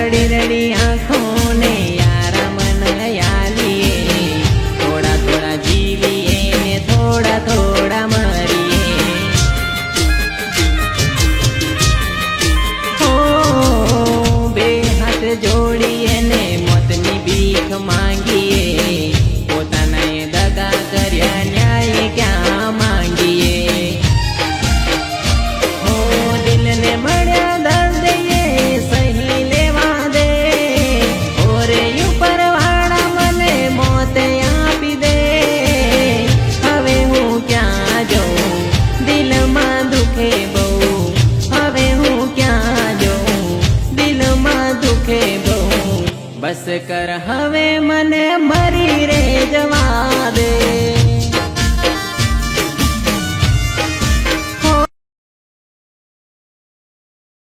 રડી રડી આંખોं ने आराम नयालिए थोड़ा थोड़ा जीविए ने थोड़ा थोड़ा मरिए हो बे हाथ जोड़िए ने मोतनी भीख मांगीए पोताना दगा कर्या न्याय क्या मांगीए हो दिल ने मळ्या दर्द ये सही लेवा दे और ऊपर वाला मने मौत आपी दे हवे हूँ क्या जाऊं दिल में दुखे बहु हवे हूँ क्या जाऊं दिल में दुखे बहु बस कर हवे मने